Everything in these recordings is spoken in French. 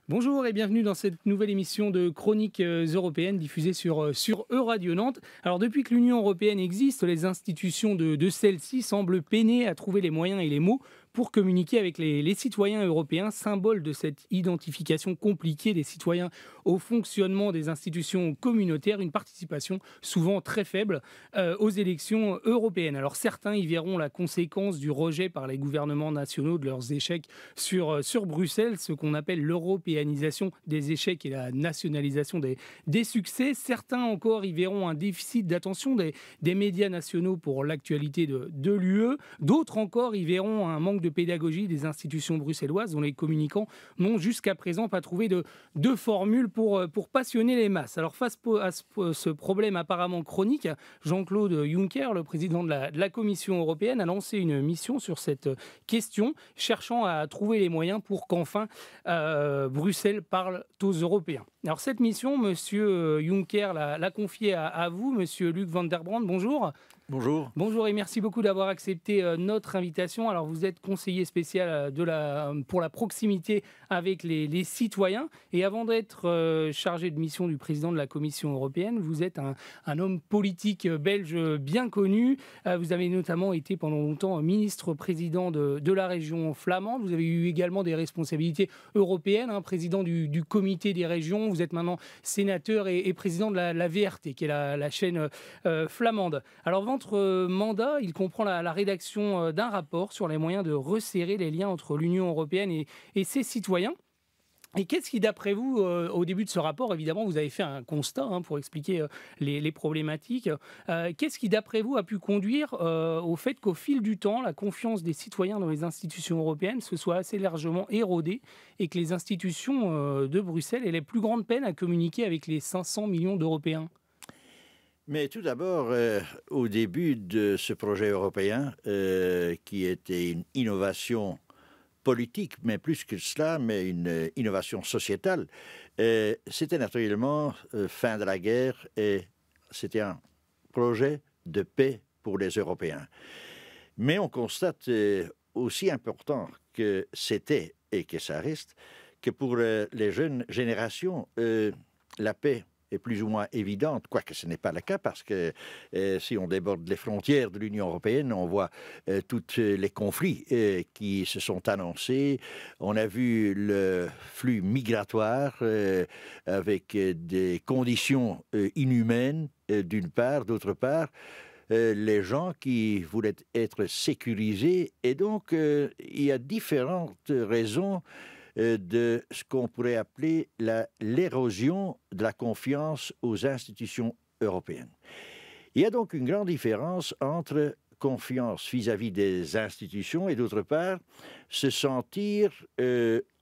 Bonjour et bienvenue dans cette nouvelle émission de Chroniques européennes diffusée sur Euradio Nantes. Alors depuis que l'Union européenne existe, les institutions de celle-ci semblent peiner à trouver les moyens et les mots pour communiquer avec les citoyens européens, symbole de cette identification compliquée des citoyens au fonctionnement des institutions communautaires, une participation souvent très faible aux élections européennes. Alors certains y verront la conséquence du rejet par les gouvernements nationaux de leurs échecs sur Bruxelles, ce qu'on appelle l'européanisation des échecs et la nationalisation des succès. Certains encore y verront un déficit d'attention des médias nationaux pour l'actualité de l'UE. D'autres encore y verront un manque de pédagogie des institutions bruxelloises dont les communicants n'ont jusqu'à présent pas trouvé de formule pour passionner les masses. Alors face à ce problème apparemment chronique, Jean-Claude Juncker, le président de la Commission européenne, a lancé une mission sur cette question, cherchant à trouver les moyens pour qu'enfin Bruxelles parle aux Européens. Alors cette mission, Monsieur Juncker l'a confiée à vous, Monsieur Luc Van der Brand. Bonjour. Bonjour. Bonjour et merci beaucoup d'avoir accepté notre invitation. Alors vous êtes conseiller spécial pour la proximité avec les citoyens et avant d'être chargé de mission du président de la Commission européenne, vous êtes un homme politique belge bien connu. Vous avez notamment été pendant longtemps ministre-président de la région flamande. Vous avez eu également des responsabilités européennes, président du comité des régions. Vous êtes maintenant sénateur et président de la VRT, qui est la chaîne flamande. Alors votre mandat, il comprend la rédaction d'un rapport sur les moyens de resserrer les liens entre l'Union européenne et ses citoyens. Et qu'est-ce qui, d'après vous, au début de ce rapport, évidemment, vous avez fait un constat pour expliquer les problématiques. Qu'est-ce qui, d'après vous, a pu conduire au fait qu'au fil du temps, la confiance des citoyens dans les institutions européennes se soit assez largement érodée et que les institutions de Bruxelles aient les plus grandes peines à communiquer avec les 500 millions d'Européens ? Mais tout d'abord, au début de ce projet européen, qui était une innovation politique, mais plus que cela, mais une innovation sociétale, c'était naturellement fin de la guerre et c'était un projet de paix pour les Européens. Mais on constate aussi important que c'était et que ça reste, que pour les jeunes générations, la paix est plus ou moins évidente, quoique ce n'est pas le cas, parce que si on déborde les frontières de l'Union européenne, on voit tous les conflits qui se sont annoncés. On a vu le flux migratoire avec des conditions inhumaines, d'une part, d'autre part, les gens qui voulaient être sécurisés. Et donc, il y a différentes raisons de ce qu'on pourrait appeler l'érosion de la confiance aux institutions européennes. Il y a donc une grande différence entre confiance vis-à-vis des institutions et d'autre part, se sentir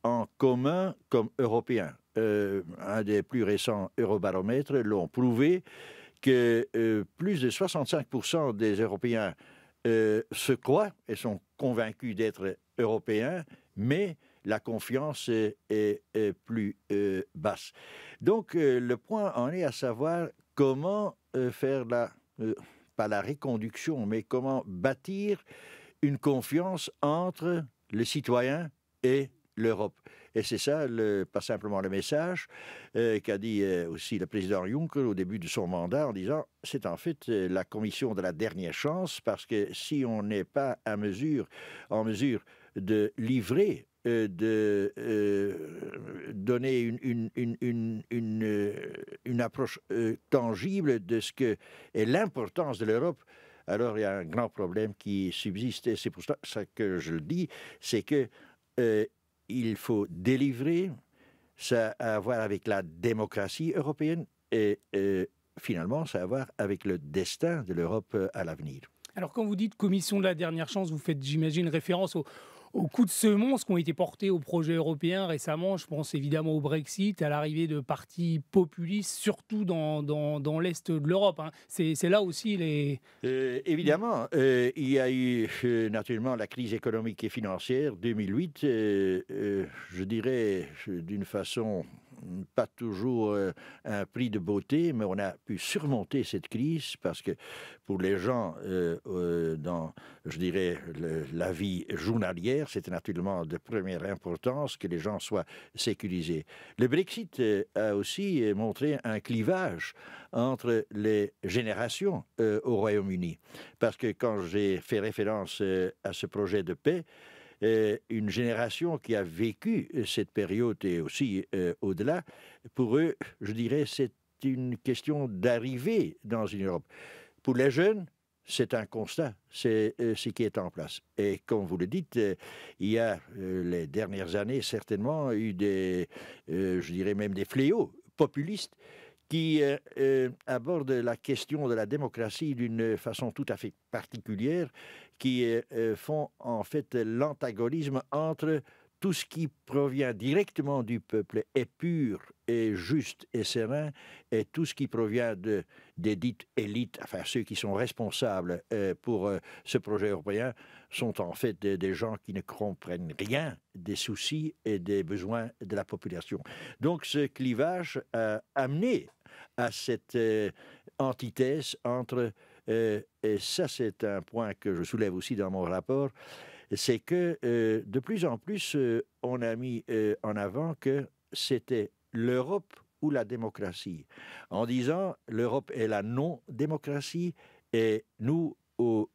en commun comme Européens. Un des plus récents eurobaromètres l'ont prouvé que plus de 65% des Européens se croient et sont convaincus d'être Européens, mais la confiance est plus basse. Donc, le point en est à savoir comment faire pas la reconduction, mais comment bâtir une confiance entre le citoyen et l'Europe. Et c'est ça, pas simplement le message qu'a dit aussi le président Juncker au début de son mandat en disant c'est en fait la commission de la dernière chance parce que si on n'est pas en mesure de livrer de donner une approche tangible de ce que est l'importance de l'Europe, alors il y a un grand problème qui subsiste. Et c'est pour ça que je le dis, c'est que il faut délivrer, ça a à voir avec la démocratie européenne et finalement ça a à voir avec le destin de l'Europe à l'avenir. Alors quand vous dites commission de la dernière chance, vous faites, j'imagine, référence aux coups de semonce qui ont été portés au projet européen récemment. Je pense évidemment au Brexit, à l'arrivée de partis populistes, surtout dans l'Est de l'Europe. C'est là aussi les... Évidemment, il y a eu naturellement la crise économique et financière 2008, je dirais d'une façon pas toujours un prix de beauté, mais on a pu surmonter cette crise parce que pour les gens dans, je dirais, la vie journalière, c'était naturellement de première importance que les gens soient sécurisés. Le Brexit a aussi montré un clivage entre les générations au Royaume-Uni. Parce que quand j'ai fait référence à ce projet de paix, une génération qui a vécu cette période et aussi au-delà, pour eux, je dirais, c'est une question d'arriver dans une Europe. Pour les jeunes, c'est un constat, c'est ce qui est en place. Et comme vous le dites, il y a les dernières années certainement eu je dirais même des fléaux populistes qui aborde la question de la démocratie d'une façon tout à fait particulière, qui font en fait l'antagonisme entre tout ce qui provient directement du peuple est pur et juste et serein, et tout ce qui provient des dites élites, enfin ceux qui sont responsables pour ce projet européen, sont en fait des gens qui ne comprennent rien des soucis et des besoins de la population. Donc ce clivage a amené à cette antithèse entre, et ça c'est un point que je soulève aussi dans mon rapport, c'est que de plus en plus, on a mis en avant que c'était l'Europe ou la démocratie, en disant l'Europe est la non-démocratie et nous, aux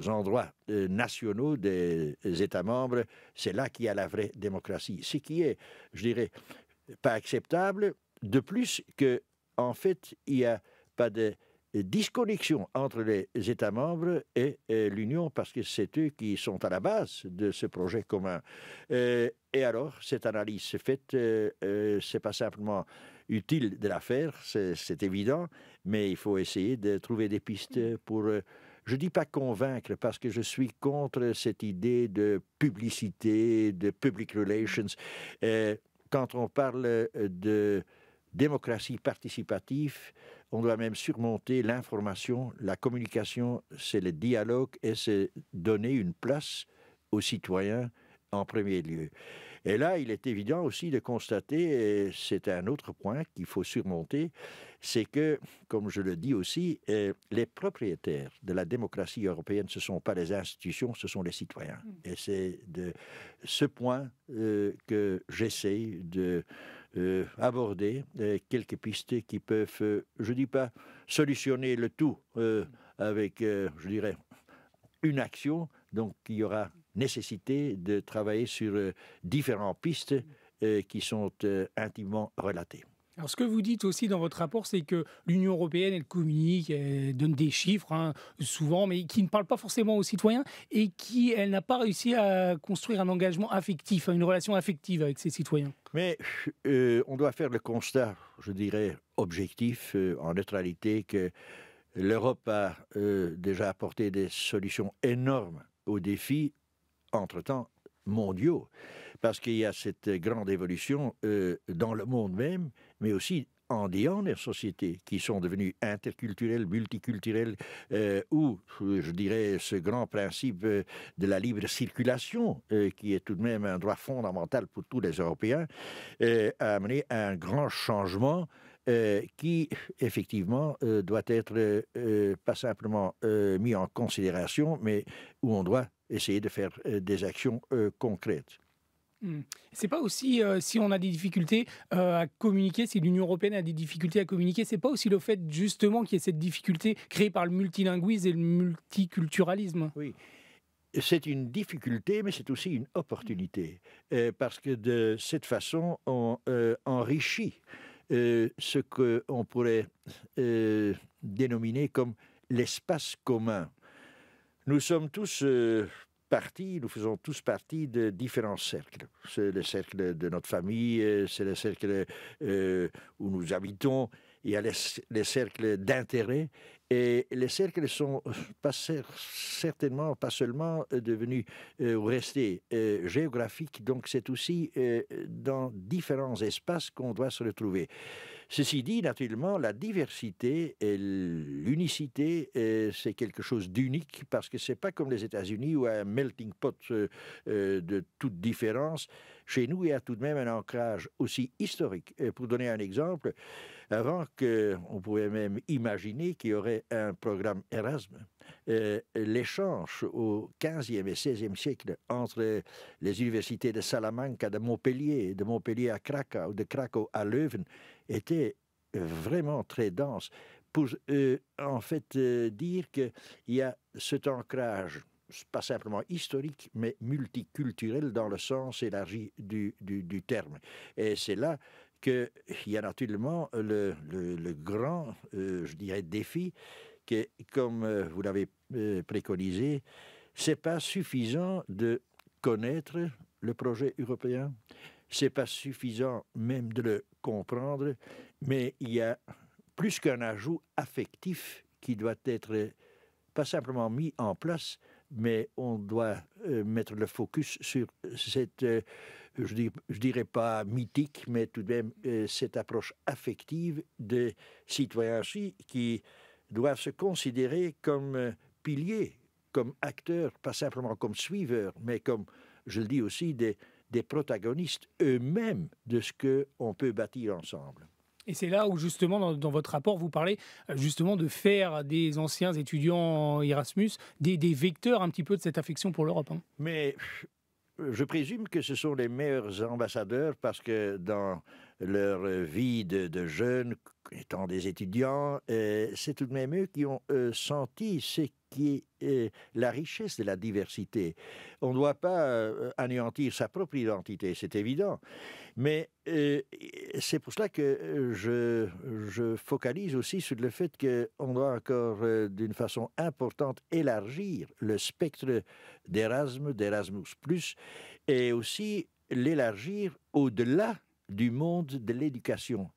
endroits nationaux des États membres, c'est là qu'il y a la vraie démocratie. Ce qui est, je dirais, pas acceptable, de plus que, en fait, il n'y a pas de disconnexion entre les États membres et l'Union, parce que c'est eux qui sont à la base de ce projet commun. Et alors, cette analyse faite, c'est pas simplement utile de la faire, c'est évident, mais il faut essayer de trouver des pistes pour... je ne dis pas convaincre, parce que je suis contre cette idée de publicité, de public relations. Quand on parle de démocratie participative, on doit même surmonter l'information, la communication, c'est le dialogue et c'est donner une place aux citoyens en premier lieu. Et là, il est évident aussi de constater, et c'est un autre point qu'il faut surmonter, c'est que, comme je le dis aussi, les propriétaires de la démocratie européenne, ce ne sont pas les institutions, ce sont les citoyens. Et c'est de ce point que j'essaie de aborder quelques pistes qui peuvent, je ne dis pas solutionner le tout avec, je dirais, une action. Donc, il y aura nécessité de travailler sur différentes pistes qui sont intimement relatées. Alors, ce que vous dites aussi dans votre rapport, c'est que l'Union européenne, elle communique, elle donne des chiffres, souvent, mais qui ne parlent pas forcément aux citoyens et elle n'a pas réussi à construire un engagement affectif, une relation affective avec ses citoyens. Mais on doit faire le constat, je dirais, objectif, en neutralité, que l'Europe a déjà apporté des solutions énormes aux défis, entre-temps, mondiaux, parce qu'il y a cette grande évolution dans le monde même, mais aussi en dehors des sociétés qui sont devenues interculturelles, multiculturelles, où, je dirais, ce grand principe de la libre circulation, qui est tout de même un droit fondamental pour tous les Européens, a amené à un grand changement qui, effectivement, doit être pas simplement mis en considération, mais où on doit essayer de faire des actions concrètes. C'est pas aussi, si on a des difficultés à communiquer, si l'Union européenne a des difficultés à communiquer, c'est pas aussi le fait justement qu'il y ait cette difficulté créée par le multilinguisme et le multiculturalisme? Oui. C'est une difficulté, mais c'est aussi une opportunité, parce que de cette façon, on enrichit ce qu'on pourrait dénominer comme l'espace commun. Nous sommes tous nous faisons tous partie de différents cercles. C'est le cercle de notre famille, c'est le cercle où nous habitons, il y a les cercles d'intérêt, Et les cercles sont certainement pas seulement devenus ou restés géographiques, donc c'est aussi dans différents espaces qu'on doit se retrouver. Ceci dit, naturellement, la diversité et l'unicité, c'est quelque chose d'unique parce que c'est pas comme les États-Unis où un melting pot de toute différence. Chez nous, il y a tout de même un ancrage aussi historique. Et pour donner un exemple, avant qu'on pouvait même imaginer qu'il y aurait un programme Erasme, l'échange au XVe et XVIe siècle entre les universités de Salamanca, de Montpellier à Krakau, de Krakau à Leuven, était vraiment très dense pour en fait dire qu'il y a cet ancrage pas simplement historique, mais multiculturel dans le sens élargi du terme. Et c'est là qu'il y a naturellement le grand, je dirais, défi que, comme vous l'avez préconisé, c'est pas suffisant de connaître le projet européen, c'est pas suffisant même de le comprendre, mais il y a plus qu'un ajout affectif qui doit être pas simplement mis en place, mais on doit mettre le focus sur cette, je dirais pas mythique, mais tout de même cette approche affective des citoyens aussi qui doivent se considérer comme piliers, comme acteurs, pas simplement comme suiveurs, mais comme, je le dis aussi, des protagonistes eux-mêmes de ce qu'on peut bâtir ensemble. Et c'est là où, justement, dans votre rapport, vous parlez justement de faire des anciens étudiants Erasmus des vecteurs un petit peu de cette affection pour l'Europe. Hein. Mais je présume que ce sont les meilleurs ambassadeurs parce que dans leur vie de jeunes, étant des étudiants, c'est tout de même eux qui ont senti ce qui est la richesse de la diversité. On ne doit pas anéantir sa propre identité, c'est évident. Mais c'est pour cela que je focalise aussi sur le fait qu'on doit encore, d'une façon importante, élargir le spectre d'Erasmus+, et aussi l'élargir au-delà du monde de l'éducation.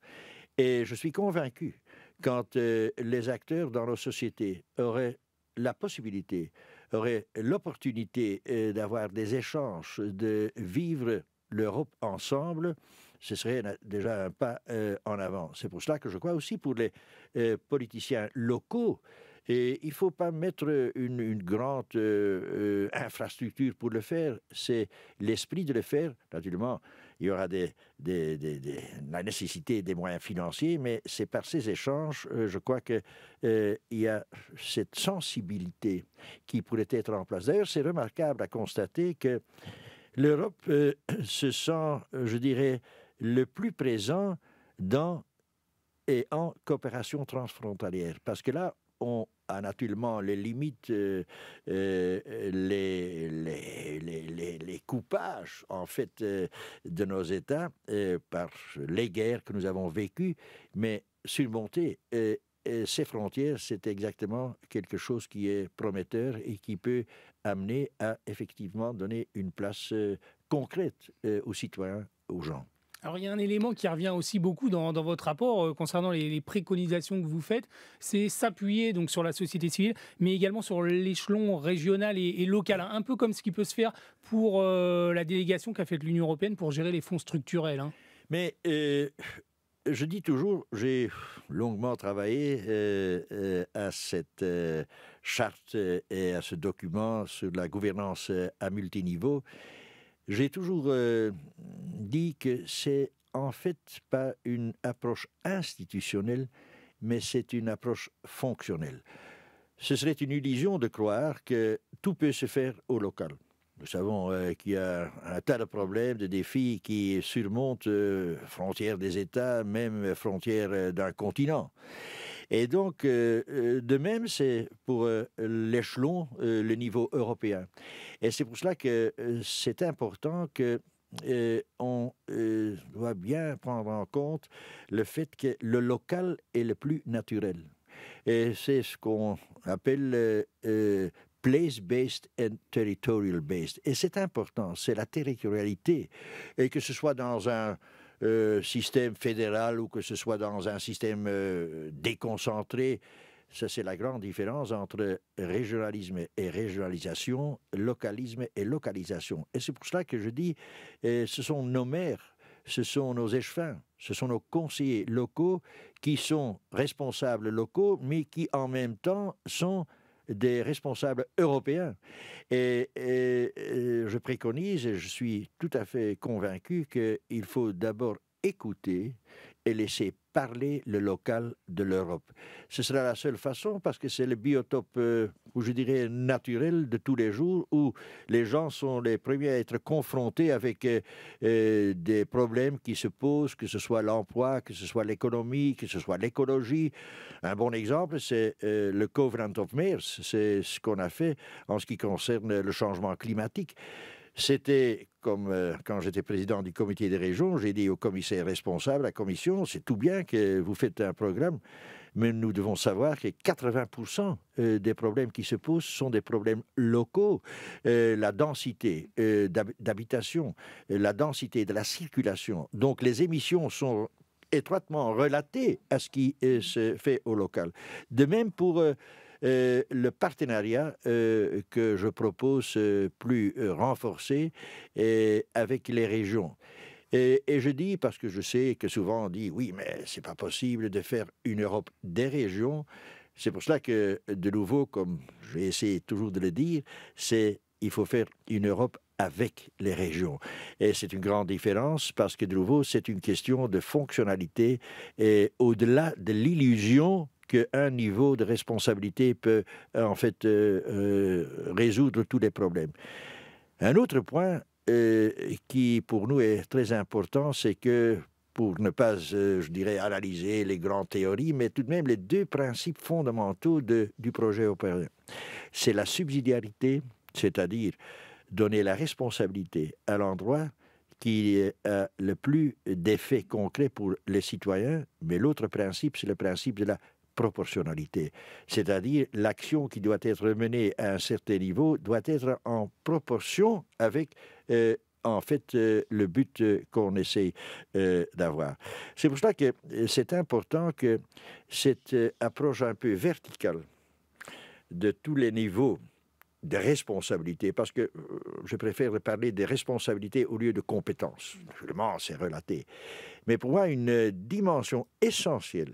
Et je suis convaincu, quand les acteurs dans nos sociétés auraient la possibilité, auraient l'opportunité d'avoir des échanges, de vivre l'Europe ensemble, ce serait déjà un pas en avant. C'est pour cela que je crois aussi pour les politiciens locaux, et il ne faut pas mettre une grande infrastructure pour le faire, c'est l'esprit de le faire. Naturellement, il y aura la nécessité des moyens financiers, mais c'est par ces échanges, je crois qu'il y a cette sensibilité qui pourrait être en place. D'ailleurs, c'est remarquable à constater que l'Europe se sent, je dirais, le plus présent dans et en coopération transfrontalière. Parce que là, on a naturellement les limites, les coupages, en fait, de nos États par les guerres que nous avons vécues, mais surmonter ces frontières, c'est exactement quelque chose qui est prometteur et qui peut amener à effectivement donner une place concrète aux citoyens, aux gens. Alors il y a un élément qui revient aussi beaucoup dans votre rapport concernant les préconisations que vous faites, c'est s'appuyer donc sur la société civile, mais également sur l'échelon régional et local, hein, un peu comme ce qui peut se faire pour la délégation qu'a faite l'Union européenne pour gérer les fonds structurels. Hein. Mais je dis toujours, j'ai longuement travaillé à cette charte et à ce document sur la gouvernance à multiniveau. J'ai toujours dit que c'est en fait pas une approche institutionnelle, mais c'est une approche fonctionnelle. Ce serait une illusion de croire que tout peut se faire au local. Nous savons qu'il y a un tas de problèmes, de défis qui surmontent frontières des États, même frontières d'un continent. Et donc, de même, c'est pour l'échelon, le niveau européen. Et c'est pour cela que c'est important que on doit bien prendre en compte le fait que le local est le plus naturel. Et c'est ce qu'on appelle place-based and territorial-based. Et c'est important, c'est la territorialité. Et que ce soit dans un système fédéral ou que ce soit dans un système déconcentré, Ça, c'est la grande différence entre régionalisme et régionalisation, localisme et localisation. Et c'est pour cela que je dis, ce sont nos maires, ce sont nos échevins, ce sont nos conseillers locaux qui sont responsables locaux, mais qui en même temps sont des responsables européens. Et je préconise, et je suis tout à fait convaincu qu'il faut d'abord écouter et laisser parler le local de l'Europe. Ce sera la seule façon parce que c'est le biotope, où je dirais, naturel de tous les jours, où les gens sont les premiers à être confrontés avec des problèmes qui se posent, que ce soit l'emploi, que ce soit l'économie, que ce soit l'écologie. Un bon exemple, c'est le Covenant of Mayors, c'est ce qu'on a fait en ce qui concerne le changement climatique. C'était comme quand j'étais président du comité des régions, j'ai dit au commissaire responsable, la commission, c'est tout bien que vous faites un programme, mais nous devons savoir que 80% des problèmes qui se posent sont des problèmes locaux. La densité d'habitation, la densité de la circulation. Donc les émissions sont étroitement relatées à ce qui se fait au local. De même pour le partenariat que je propose plus renforcé avec les régions. Et je dis, parce que je sais que souvent on dit, oui, mais c'est pas possible de faire une Europe des régions. C'est pour cela que, de nouveau, comme j'ai essayé toujours de le dire, il faut faire une Europe avec les régions. Et c'est une grande différence parce que, de nouveau, c'est une question de fonctionnalité et au-delà de l'illusion qu'un niveau de responsabilité peut en fait résoudre tous les problèmes. Un autre point qui pour nous est très important, c'est que pour ne pas, je dirais, analyser les grandes théories, mais tout de même les deux principes fondamentaux du projet européen. C'est la subsidiarité, c'est-à-dire donner la responsabilité à l'endroit qui a le plus d'effets concrets pour les citoyens, mais l'autre principe, c'est le principe de la proportionnalité, c'est-à-dire l'action qui doit être menée à un certain niveau doit être en proportion avec en fait le but qu'on essaie d'avoir. C'est pour cela que c'est important que cette approche un peu verticale de tous les niveaux de responsabilité, parce que je préfère parler des responsabilités au lieu de compétences. Naturellement, c'est relaté. Mais pour moi, une dimension essentielle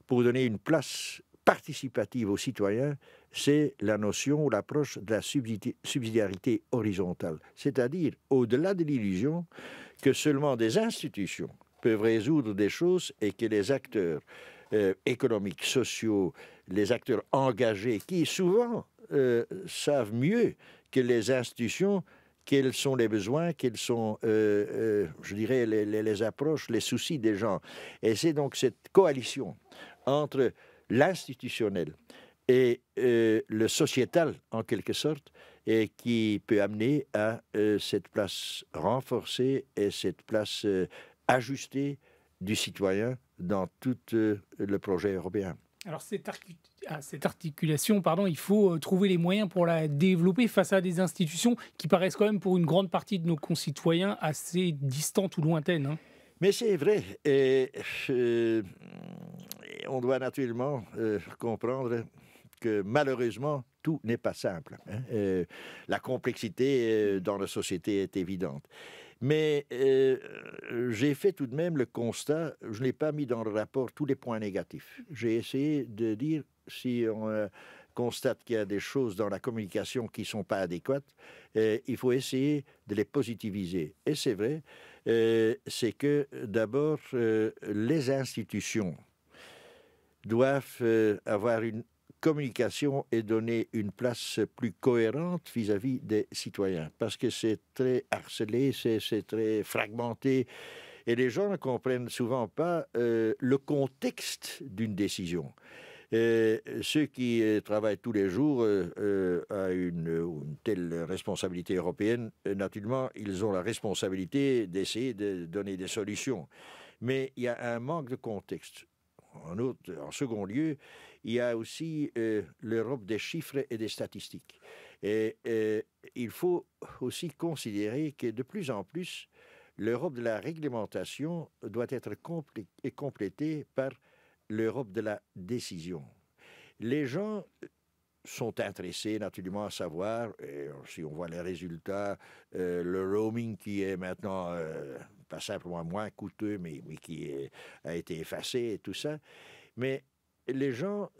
pour donner une place participative aux citoyens, c'est la notion ou l'approche de la subsidiarité horizontale. C'est-à-dire, au-delà de l'illusion que seulement des institutions peuvent résoudre des choses et que les acteurs économiques, sociaux, les acteurs engagés, qui souvent savent mieux que les institutions quels sont les besoins, quels sont, je dirais, les approches, les soucis des gens. Et c'est donc cette coalition entre l'institutionnel et le sociétal, en quelque sorte, et qui peut amener à cette place renforcée et cette place ajustée du citoyen dans tout le projet européen. Alors cette articulation, il faut trouver les moyens pour la développer face à des institutions qui paraissent quand même pour une grande partie de nos concitoyens assez distantes ou lointaines. Hein. Mais c'est vrai. Et, on doit naturellement comprendre que malheureusement, tout n'est pas simple. Hein. La complexité dans la société est évidente. Mais j'ai fait tout de même le constat, je n'ai pas mis dans le rapport tous les points négatifs. J'ai essayé de dire, si on constate qu'il y a des choses dans la communication qui ne sont pas adéquates, il faut essayer de les positiviser. Et c'est vrai, c'est que d'abord, les institutions doivent avoir une communication et donner une place plus cohérente vis-à-vis des citoyens. Parce que c'est très harcelé, c'est très fragmenté. Et les gens ne comprennent souvent pas le contexte d'une décision. Ceux qui travaillent tous les jours à une telle responsabilité européenne, naturellement, ils ont la responsabilité d'essayer de donner des solutions. Mais il y a un manque de contexte. En second lieu, il y a aussi l'Europe des chiffres et des statistiques. Et il faut aussi considérer que de plus en plus, l'Europe de la réglementation doit être complétée par l'Europe de la décision. les gens sont intéressés naturellement à savoir, et si on voit les résultats, le roaming qui est maintenant pas simplement moins coûteux, mais a été effacé et tout ça. Mais les gens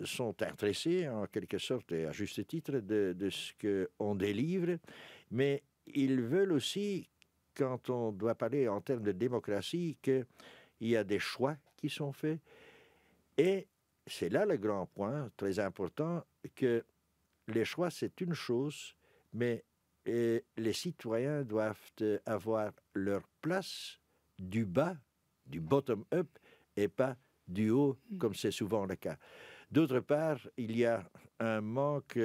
sont intéressés en quelque sorte, et à juste titre, de ce qu'on délivre, mais ils veulent aussi, quand on doit parler en termes de démocratie, qu'il y a des choix qui sont faits. Et c'est là le grand point, très important, que les choix, c'est une chose, mais les citoyens doivent avoir leur place du bas, du bottom-up, et pas du haut, comme c'est souvent le cas. D'autre part, il y a un manque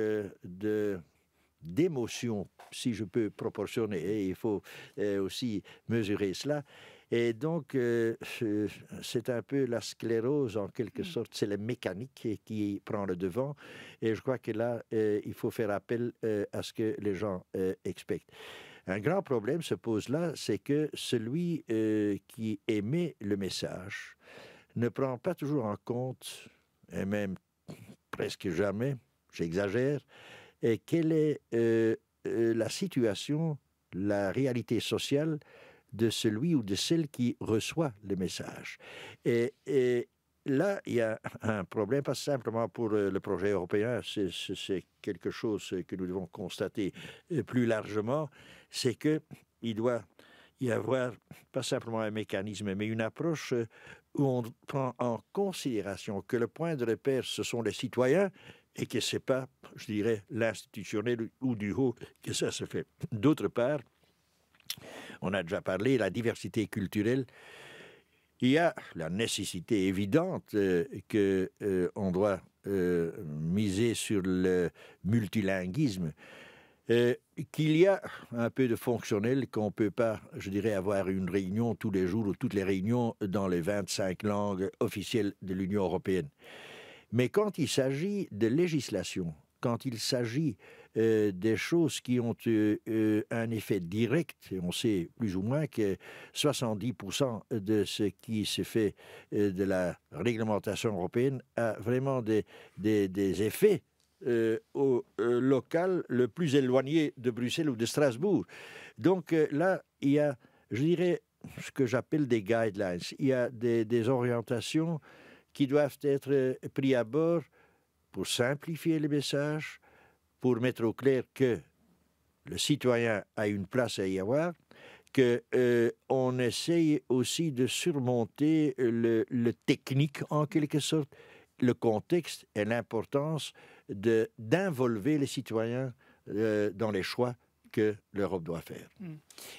d'émotion, si je peux proportionner, et il faut aussi mesurer cela. Et donc, c'est un peu la sclérose, en quelque sorte, c'est la mécanique qui prend le devant. Et je crois que là, il faut faire appel à ce que les gens expectent. Un grand problème se pose là, c'est que celui qui émet le message ne prend pas toujours en compte, et même presque jamais, j'exagère, et quelle est la situation, la réalité sociale de celui ou de celle qui reçoit le message. Et là, il y a un problème, pas simplement pour le projet européen, c'est quelque chose que nous devons constater plus largement, c'est qu'il doit y avoir pas simplement un mécanisme, mais une approche où on prend en considération que le point de repère, ce sont les citoyens, et que ce n'est pas, je dirais, l'institutionnel ou du haut que ça se fait. D'autre part, on a déjà parlé, la diversité culturelle. Il y a la nécessité évidente qu'on doit miser sur le multilinguisme, qu'il y a un peu de fonctionnel, qu'on ne peut pas, je dirais, avoir une réunion tous les jours ou toutes les réunions dans les 25 langues officielles de l'Union européenne. Mais quand il s'agit de législation, quand il s'agit des choses qui ont un effet direct, et on sait plus ou moins que 70% de ce qui se fait de la réglementation européenne a vraiment des effets au local le plus éloigné de Bruxelles ou de Strasbourg. Donc là, il y a, je dirais, ce que j'appelle des guidelines. Il y a des orientations qui doivent être pris à bord pour simplifier les messages, pour mettre au clair que le citoyen a une place à y avoir, qu'on essaye aussi de surmonter le technique en quelque sorte, le contexte et l'importance d'involver les citoyens dans les choix que l'Europe doit faire.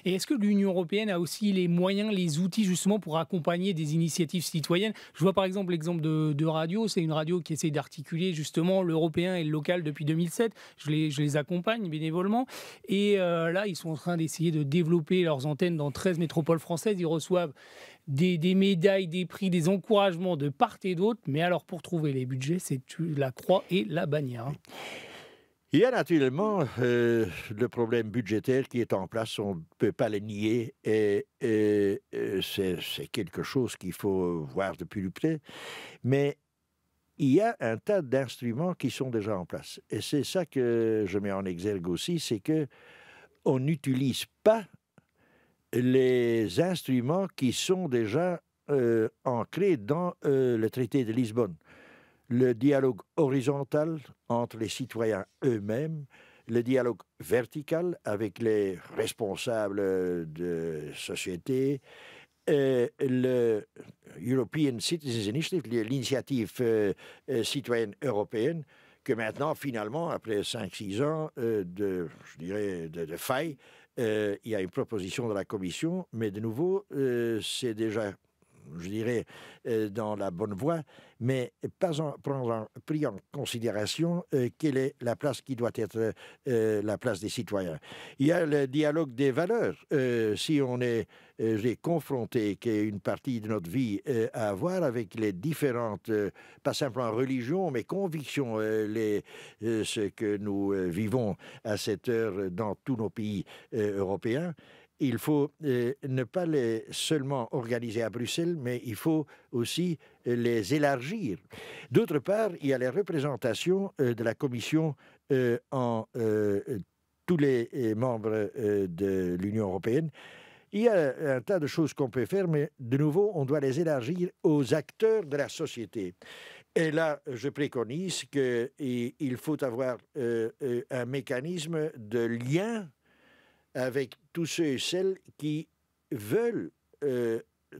Et est-ce que l'Union européenne a aussi les moyens, les outils justement pour accompagner des initiatives citoyennes? Je vois par exemple l'exemple de Radio, c'est une radio qui essaie d'articuler justement l'européen et le local depuis 2007. Je les accompagne bénévolement. Et là, ils sont en train d'essayer de développer leurs antennes dans 13 métropoles françaises. Ils reçoivent des médailles, des prix, des encouragements de part et d'autre. Mais alors pour trouver les budgets, c'est la croix et la bannière. Il y a naturellement le problème budgétaire qui est en place, on ne peut pas le nier, et c'est quelque chose qu'il faut voir de plus près. Mais il y a un tas d'instruments qui sont déjà en place. Et c'est ça que je mets en exergue aussi, c'est qu'on n'utilise pas les instruments qui sont déjà ancrés dans le traité de Lisbonne. Le dialogue horizontal entre les citoyens eux-mêmes, le dialogue vertical avec les responsables de société, le European Citizens Initiative, l'initiative citoyenne européenne, que maintenant, finalement, après 5-6 ans de faille, il y a une proposition de la Commission, mais de nouveau, c'est déjà, je dirais, dans la bonne voie, mais pas pris en considération quelle est la place qui doit être la place des citoyens. Il y a le dialogue des valeurs. Si on est confronté, qui est une partie de notre vie, à avoir avec les différentes, pas simplement religions, mais convictions, ce que nous vivons à cette heure dans tous nos pays européens, il faut ne pas les seulement organiser à Bruxelles, mais il faut aussi les élargir. D'autre part, il y a les représentations de la Commission en tous les membres de l'Union européenne. Il y a un tas de choses qu'on peut faire, mais de nouveau, on doit les élargir aux acteurs de la société. Et là, je préconise qu'il faut avoir un mécanisme de lien avec tous ceux et celles qui veulent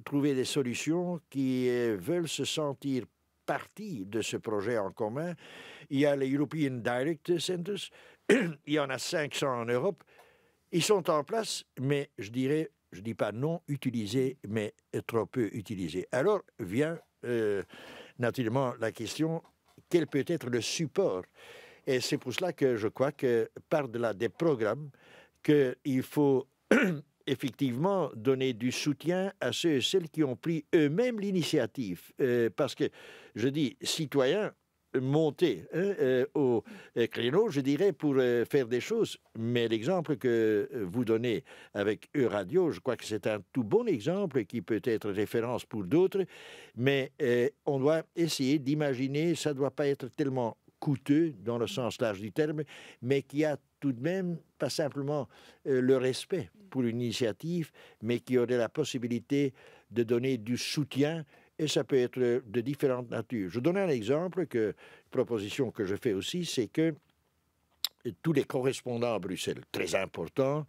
trouver des solutions, qui veulent se sentir partie de ce projet en commun. Il y a les European Direct Centers, il y en a 500 en Europe. Ils sont en place, mais je dis pas non utilisés, mais trop peu utilisés. Alors vient naturellement la question, quel peut être le support? Et c'est pour cela que je crois que par-delà des programmes, qu'il faut effectivement donner du soutien à ceux et celles qui ont pris eux-mêmes l'initiative. Parce que, je dis, citoyens, monter au créneau, je dirais, pour faire des choses. Mais l'exemple que vous donnez avec Euradio, je crois que c'est un tout bon exemple qui peut être référence pour d'autres. Mais on doit essayer d'imaginer, ça ne doit pas être tellement coûteux dans le sens large du terme, mais qui a tout de même pas simplement le respect pour une initiative, mais qui aurait la possibilité de donner du soutien, et ça peut être de différentes natures. Je donne un exemple, proposition que je fais aussi, c'est que tous les correspondants à Bruxelles, très important,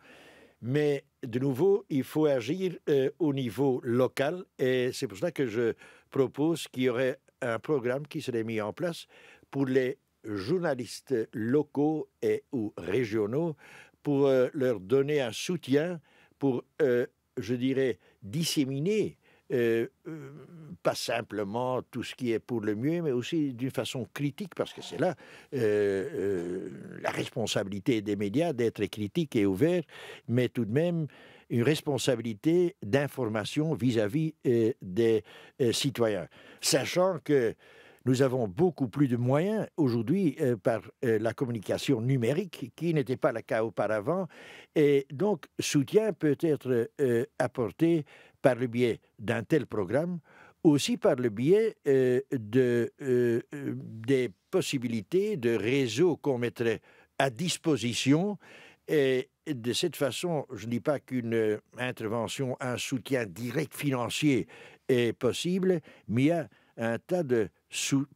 mais de nouveau, il faut agir au niveau local, et c'est pour ça que je propose qu'il y aurait un programme qui serait mis en place pour les journalistes locaux et ou régionaux pour leur donner un soutien pour, je dirais, disséminer pas simplement tout ce qui est pour le mieux, mais aussi d'une façon critique, parce que c'est là la responsabilité des médias d'être critiques et ouverts, mais tout de même une responsabilité d'information vis-à-vis des citoyens. Sachant que nous avons beaucoup plus de moyens aujourd'hui par la communication numérique, qui n'était pas le cas auparavant. Et donc, soutien peut être apporté par le biais d'un tel programme, aussi par le biais des possibilités de réseaux qu'on mettrait à disposition. Et de cette façon, je ne dis pas qu'une intervention, un soutien direct financier est possible, mais il y a un tas de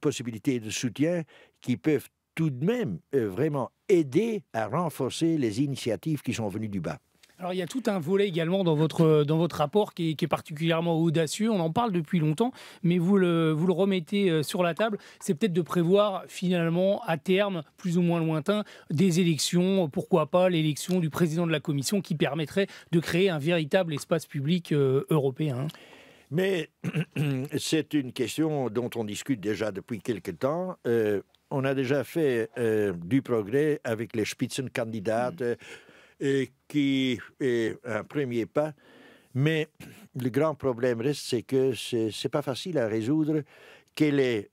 possibilités de soutien qui peuvent tout de même vraiment aider à renforcer les initiatives qui sont venues du bas. Alors il y a tout un volet également dans votre rapport qui est particulièrement audacieux. On en parle depuis longtemps, mais vous le remettez sur la table. C'est peut-être de prévoir finalement à terme, plus ou moins lointain, des élections. Pourquoi pas l'élection du président de la Commission qui permettrait de créer un véritable espace public européen. Mais c'est une question dont on discute déjà depuis quelque temps. On a déjà fait du progrès avec les Spitzenkandidaten, qui est un premier pas. Mais le grand problème reste, c'est que c'est pas facile à résoudre. Quelle est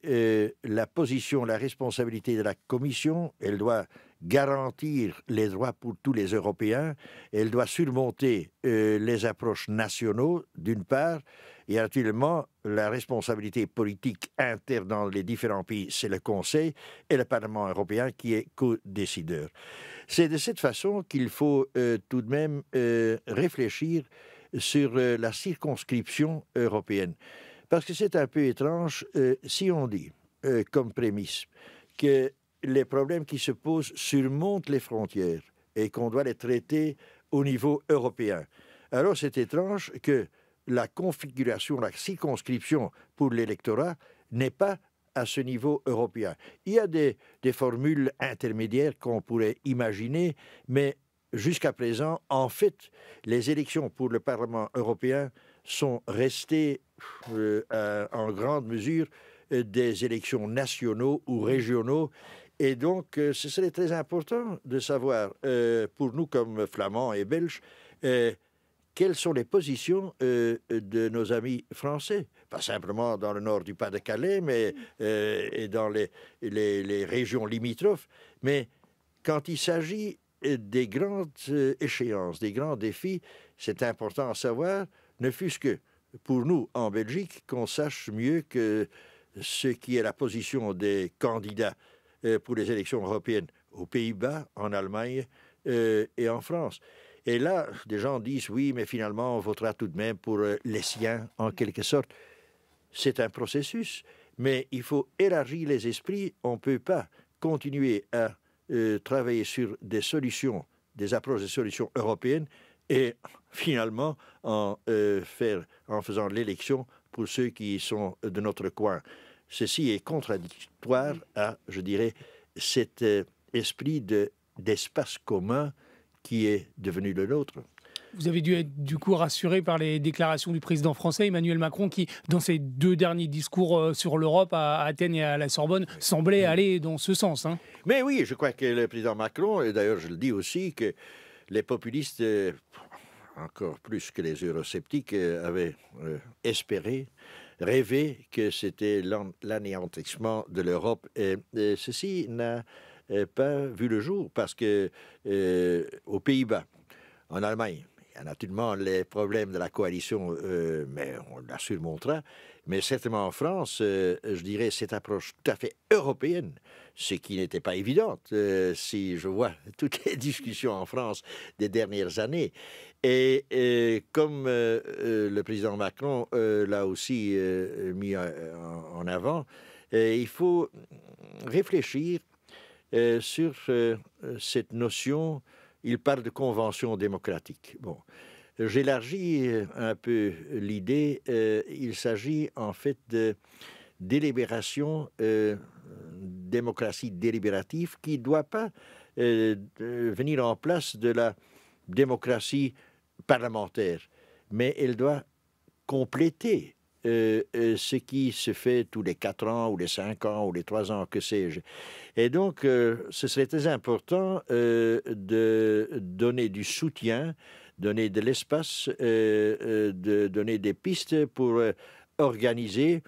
la position, la responsabilité de la Commission? Elle doit garantir les droits pour tous les Européens. Elle doit surmonter les approches nationaux, d'une part. Et naturellement, la responsabilité politique interne dans les différents pays, c'est le Conseil et le Parlement européen qui est co-décideur. C'est de cette façon qu'il faut tout de même réfléchir sur la circonscription européenne. Parce que c'est un peu étrange si on dit, comme prémisse, que les problèmes qui se posent surmontent les frontières et qu'on doit les traiter au niveau européen. Alors c'est étrange que la configuration, la circonscription pour l'électorat n'est pas à ce niveau européen. Il y a des formules intermédiaires qu'on pourrait imaginer, mais jusqu'à présent, en fait, les élections pour le Parlement européen sont restées en grande mesure des élections nationaux ou régionaux. Et donc, ce serait très important de savoir, pour nous comme Flamands et Belges, quelles sont les positions de nos amis français, pas simplement dans le nord du Pas-de-Calais, mais et dans les régions limitrophes, mais quand il s'agit des grandes échéances, des grands défis, c'est important à savoir, ne fût-ce que pour nous, en Belgique, qu'on sache mieux que ce qui est la position des candidats pour les élections européennes aux Pays-Bas, en Allemagne et en France. Et là, des gens disent, oui, mais finalement, on votera tout de même pour les siens, en quelque sorte. C'est un processus, mais il faut élargir les esprits. On ne peut pas continuer à travailler sur des solutions, des approches de solutions européennes et finalement en faisant l'élection pour ceux qui sont de notre coin. Ceci est contradictoire à, je dirais, cet esprit d'espace commun qui est devenu le nôtre. Vous avez dû être du coup rassuré par les déclarations du président français Emmanuel Macron qui, dans ses 2 derniers discours sur l'Europe à Athènes et à la Sorbonne, semblait aller dans ce sens. Hein. Mais oui, je crois que le président Macron, et d'ailleurs je le dis aussi, que les populistes, encore plus que les eurosceptiques, avaient espéré, rêvé que c'était l'anéantissement de l'Europe. Et ceci n'a pas vu le jour parce que aux Pays-Bas, en Allemagne, il y a naturellement les problèmes de la coalition, mais on la surmontera. Mais certainement en France, je dirais cette approche tout à fait européenne, ce qui n'était pas évident si je vois toutes les discussions en France des dernières années. Et comme le président Macron l'a aussi mis en avant, il faut réfléchir sur cette notion. Il parle de convention démocratique. Bon, j'élargis un peu l'idée. Il s'agit en fait de délibération, démocratie délibérative, qui ne doit pas venir en place de la démocratie parlementaire, mais elle doit compléter ce qui se fait tous les 4 ans, ou les 5 ans, ou les 3 ans, que sais-je. Et donc, ce serait très important de donner du soutien, donner de l'espace, de donner des pistes pour organiser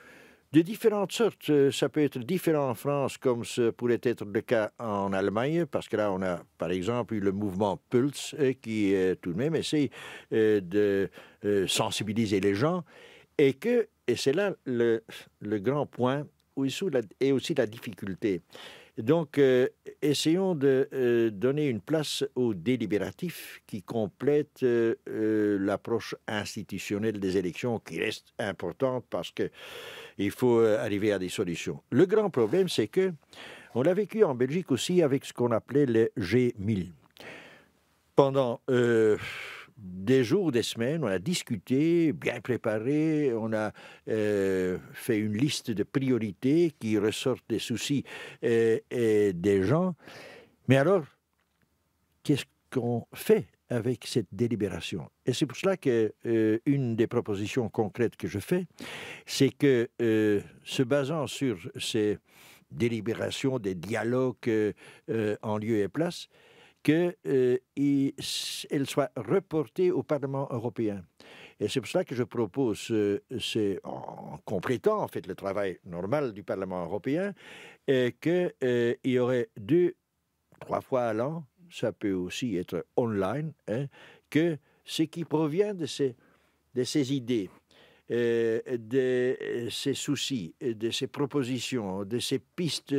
de différentes sortes. Ça peut être différent en France, comme ce pourrait être le cas en Allemagne, parce que là, on a, par exemple, eu le mouvement Pulse, qui, tout de même, essaie de sensibiliser les gens, et c'est là le grand point, et aussi la difficulté. Donc, essayons de donner une place au délibératif qui complète l'approche institutionnelle des élections, qui reste importante parce qu'il faut arriver à des solutions. Le grand problème, c'est que on l'a vécu en Belgique aussi avec ce qu'on appelait le G1000. Pendant des jours, des semaines, on a discuté, bien préparé, on a fait une liste de priorités qui ressortent des soucis et des gens. Mais alors, qu'est-ce qu'on fait avec cette délibération? Et c'est pour cela que une des propositions concrètes que je fais, c'est que, se basant sur ces délibérations, des dialogues en lieu et place, qu'elle soit reportée au Parlement européen. Et c'est pour ça que je propose, en complétant en fait le travail normal du Parlement européen, qu'il y aurait 2-3 fois à l'an, ça peut aussi être online, que ce qui provient de ces idées, de ces soucis, de ces propositions, de ces pistes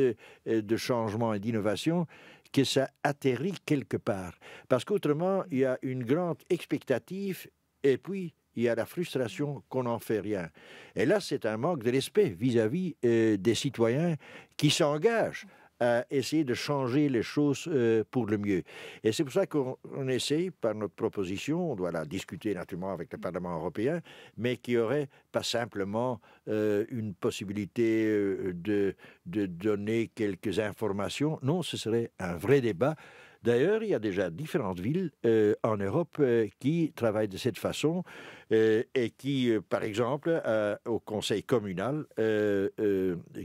de changement et d'innovation, que ça atterrit quelque part. Parce qu'autrement, il y a une grande expectative et puis il y a la frustration qu'on n'en fait rien. Et là, c'est un manque de respect vis-à-vis des citoyens qui s'engagent à essayer de changer les choses pour le mieux. Et c'est pour ça qu'on essaye, par notre proposition, on doit la discuter naturellement avec le Parlement européen, mais qu'il n'y aurait pas simplement une possibilité de donner quelques informations. Non, ce serait un vrai débat. D'ailleurs, il y a déjà différentes villes en Europe qui travaillent de cette façon et qui, par exemple, au conseil communal,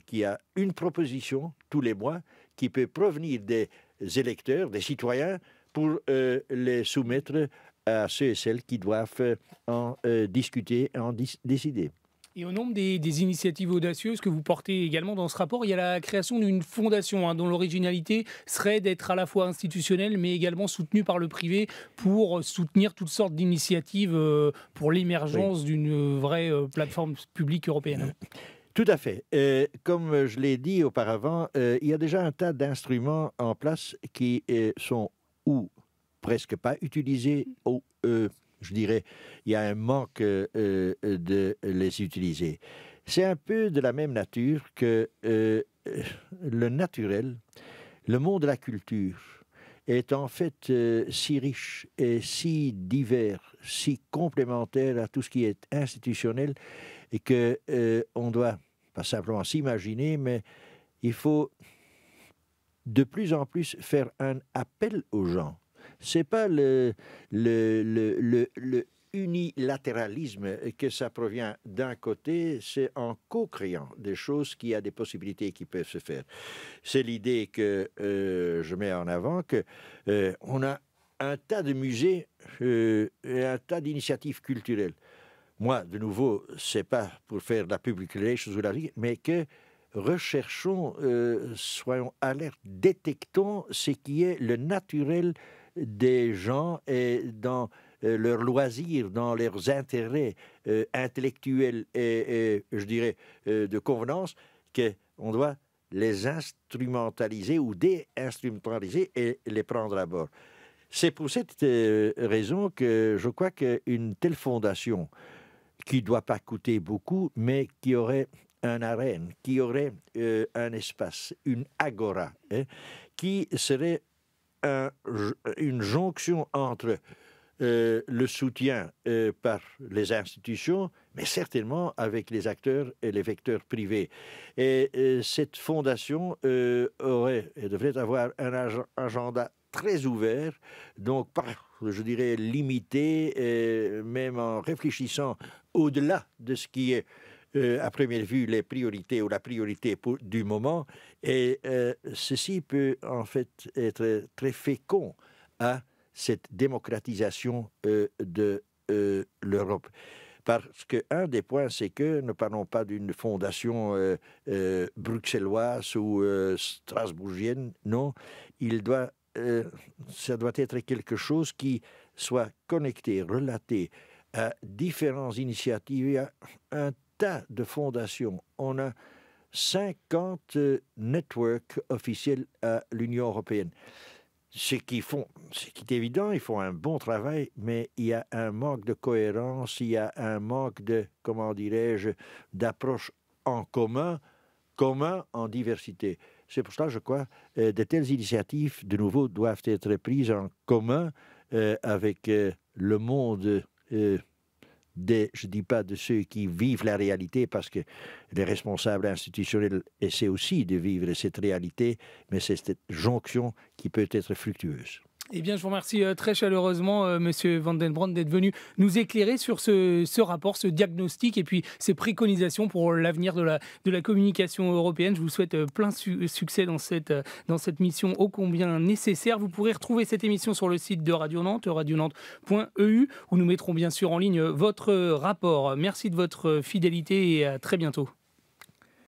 qui a une proposition tous les mois qui peut provenir des électeurs, des citoyens, pour les soumettre à ceux et celles qui doivent en discuter, en décider. Et au nombre des initiatives audacieuses que vous portez également dans ce rapport, il y a la création d'une fondation dont l'originalité serait d'être à la fois institutionnelle mais également soutenue par le privé pour soutenir toutes sortes d'initiatives pour l'émergence d'une vraie plateforme publique européenne. Tout à fait. Comme je l'ai dit auparavant, il y a déjà un tas d'instruments en place qui sont ou presque pas utilisés ou je dirais, il y a un manque de les utiliser. C'est un peu de la même nature que le naturel, le monde de la culture est en fait si riche et si divers, si complémentaire à tout ce qui est institutionnel et que on doit pas simplement s'imaginer, mais il faut de plus en plus faire un appel aux gens. C'est pas le unilatéralisme que ça provient d'un côté, c'est en co-créant des choses qui a des possibilités qui peuvent se faire. C'est l'idée que je mets en avant, que on a un tas de musées et un tas d'initiatives culturelles. Moi, de nouveau, c'est pas pour faire de la public relations ou la vie, mais que recherchons, soyons alertes, détectons ce qui est le naturel des gens et dans leurs loisirs, dans leurs intérêts intellectuels et je dirais de convenance, qu'on doit les instrumentaliser ou déinstrumentaliser et les prendre à bord. C'est pour cette raison que je crois qu'une telle fondation, qui ne doit pas coûter beaucoup, mais qui aurait un arène, qui aurait un espace, une agora, qui serait une jonction entre le soutien par les institutions, mais certainement avec les acteurs et les vecteurs privés. Et cette fondation devrait avoir un agenda très ouvert, donc pas, je dirais, limité, même en réfléchissant au-delà de ce qui est à première vue les priorités ou la priorité du moment, et ceci peut en fait être très fécond à cette démocratisation de l'Europe. Parce qu'un des points, c'est que ne parlons pas d'une fondation bruxelloise ou strasbourgienne, non, ça doit être quelque chose qui soit connecté, relaté à différentes initiatives. Il y a un tas de fondations. On a 50 networks officiels à l'Union européenne. Ce qui est évident, ils font un bon travail, mais il y a un manque de cohérence, il y a un manque de, comment dirais-je, d'approche en commun en diversité. C'est pour cela, je crois, de telles initiatives, de nouveau, doivent être prises en commun avec le monde je ne dis pas de ceux qui vivent la réalité, parce que les responsables institutionnels essaient aussi de vivre cette réalité, mais c'est cette jonction qui peut être fructueuse. Eh bien, je vous remercie très chaleureusement, Monsieur Van den Brand, d'être venu nous éclairer sur ce rapport, ce diagnostic et puis ces préconisations pour l'avenir de la communication européenne. Je vous souhaite plein succès dans cette mission ô combien nécessaire. Vous pourrez retrouver cette émission sur le site de Radio Nantes, radionantes.eu, où nous mettrons bien sûr en ligne votre rapport. Merci de votre fidélité et à très bientôt.